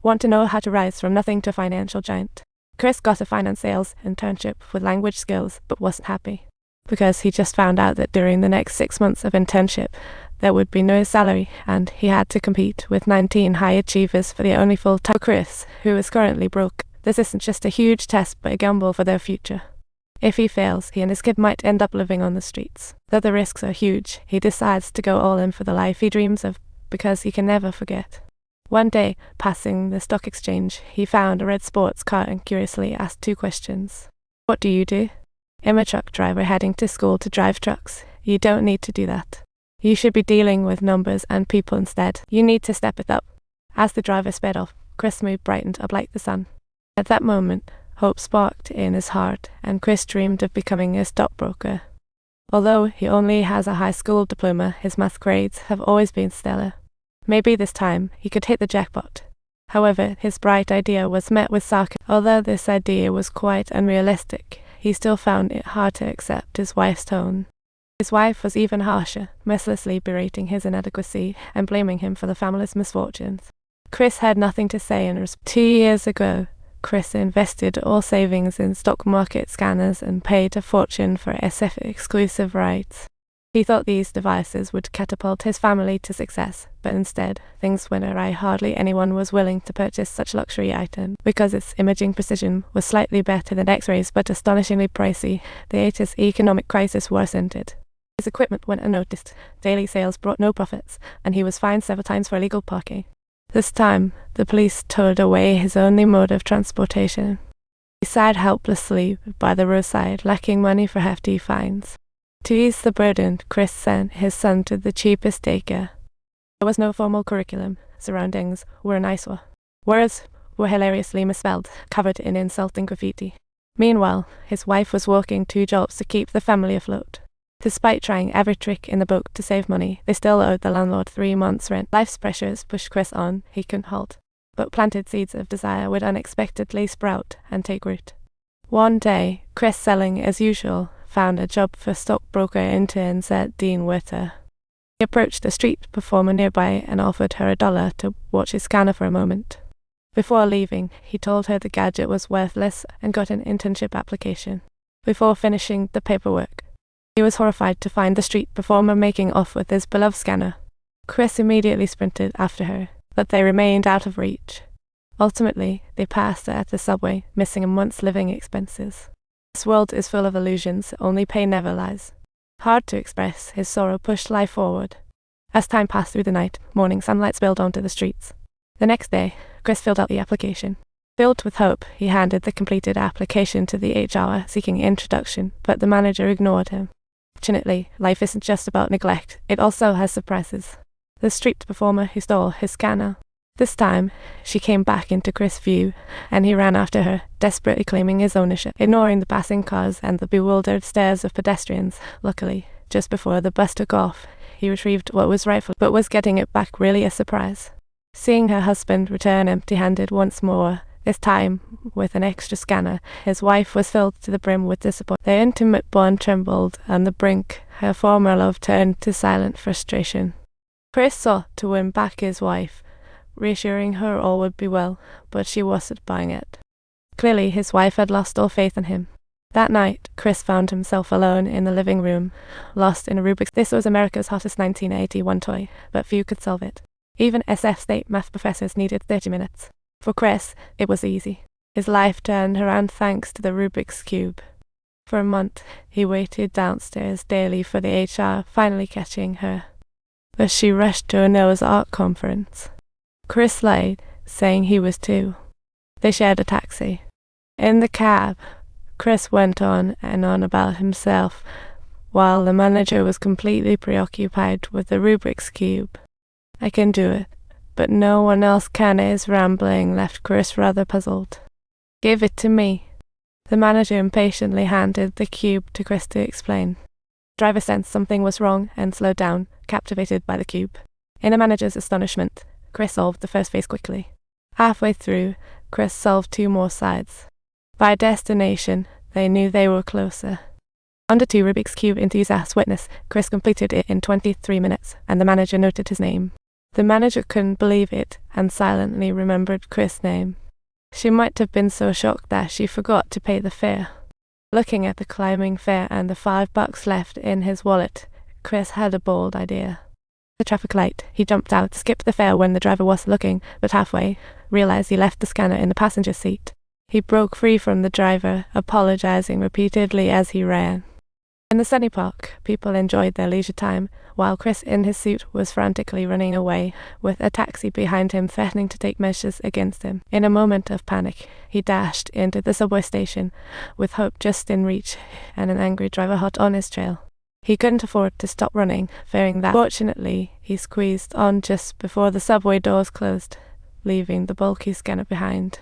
Want to know how to rise from nothing to a financial giant? Chris got a finance sales internship with language skills, but wasn't happy. Because he just found out that during the next 6 months of internship, there would be no salary, and he had to compete with 19 high achievers for the only full-time Chris, who is currently broke. This isn't just a huge test, but a gamble for their future. If he fails, he and his kid might end up living on the streets. Though the risks are huge, he decides to go all in for the life he dreams of, because he can never forget. One day, passing the stock exchange, he found a red sports car and curiously asked 2 questions. What do you do? I'm a truck driver heading to school to drive trucks. You don't need to do that. You should be dealing with numbers and people instead. You need to step it up. As the driver sped off, Chris' mood brightened up like the sun. At that moment, hope sparked in his heart, and Chris dreamed of becoming a stockbroker. Although he only has a high school diploma, his math grades have always been stellar. Maybe this time he could hit the jackpot. However, his bright idea was met with sarcasm. Although this idea was quite unrealistic, he still found it hard to accept his wife's tone. His wife was even harsher, mercilessly berating his inadequacy and blaming him for the family's misfortunes. Chris had nothing to say in response. 2 years ago, Chris invested all savings in stock market scanners and paid a fortune for SF exclusive rights. He thought these devices would catapult his family to success, but instead, things went awry. Hardly anyone was willing to purchase such luxury item because its imaging precision was slightly better than X-rays but astonishingly pricey. The 80s economic crisis worsened it. His equipment went unnoticed, daily sales brought no profits, and he was fined several times for illegal parking. This time, the police towed away his only mode of transportation. He sat helplessly by the roadside, lacking money for hefty fines. To ease the burden, Chris sent his son to the cheapest daycare. There was no formal curriculum. Surroundings were an eyesore. Words were hilariously misspelled, covered in insulting graffiti. Meanwhile, his wife was working 2 jobs to keep the family afloat. Despite trying every trick in the book to save money, they still owed the landlord 3 months' rent. Life's pressures pushed Chris on. He couldn't halt, but planted seeds of desire would unexpectedly sprout and take root. One day, Chris, selling as usual, found a job for stockbroker interns at Dean Witter. He approached a street performer nearby and offered her $1 to watch his scanner for a moment. Before leaving, he told her the gadget was worthless and got an internship application. Before finishing the paperwork, he was horrified to find the street performer making off with his beloved scanner. Chris immediately sprinted after her, but they remained out of reach. Ultimately, they passed at the subway, missing a month's living expenses. This world is full of illusions, only pain never lies. Hard to express, his sorrow pushed life forward. As time passed through the night, morning sunlight spilled onto the streets. The next day, Chris filled out the application. Filled with hope, he handed the completed application to the HR seeking introduction, but the manager ignored him. Fortunately, life isn't just about neglect, it also has surprises. The street performer who stole his scanner. This time, she came back into Chris' view, and he ran after her, desperately claiming his ownership, ignoring the passing cars and the bewildered stares of pedestrians. Luckily, just before the bus took off, he retrieved what was rightful, but was getting it back really a surprise. Seeing her husband return empty-handed once more, this time with an extra scanner, his wife was filled to the brim with disappointment. Their intimate bond trembled on the brink. Her former love turned to silent frustration. Chris sought to win back his wife, reassuring her all would be well, but she wasn't buying it. Clearly, his wife had lost all faith in him. That night, Chris found himself alone in the living room, lost in a Rubik's. This was America's hottest 1981 toy, but few could solve it. Even SF state math professors needed 30 minutes. For Chris, it was easy. His life turned around thanks to the Rubik's Cube. For a month, he waited downstairs daily for the HR finally catching her. But she rushed to a Noah's Ark conference. Chris lied, saying he was too. They shared a taxi. In the cab, Chris went on and on about himself, while the manager was completely preoccupied with the Rubik's Cube. I can do it, but no one else can. His rambling left Chris rather puzzled. Give it to me. The manager impatiently handed the cube to Chris to explain. The driver sensed something was wrong and slowed down, captivated by the cube. In the manager's astonishment, Chris solved the first phase quickly. Halfway through, Chris solved 2 more sides. By destination, they knew they were closer. Under 2 Rubik's Cube enthusiasts witness, Chris completed it in 23 minutes, and the manager noted his name. The manager couldn't believe it and silently remembered Chris' name. She might have been so shocked that she forgot to pay the fare. Looking at the climbing fare and the $5 left in his wallet, Chris had a bold idea. The traffic light, he jumped out, skipped the fare when the driver was looking, but halfway, realized he left the scanner in the passenger seat. He broke free from the driver, apologizing repeatedly as he ran. In the sunny park, people enjoyed their leisure time, while Chris in his suit was frantically running away, with a taxi behind him threatening to take measures against him. In a moment of panic, he dashed into the subway station, with Hope just in reach and an angry driver hot on his trail. He couldn't afford to stop running, fearing that. Fortunately, he squeezed on just before the subway doors closed, leaving the bulky scanner behind.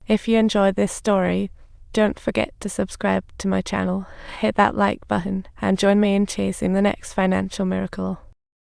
If you enjoyed this story, don't forget to subscribe to my channel, hit that like button, and join me in chasing the next financial miracle.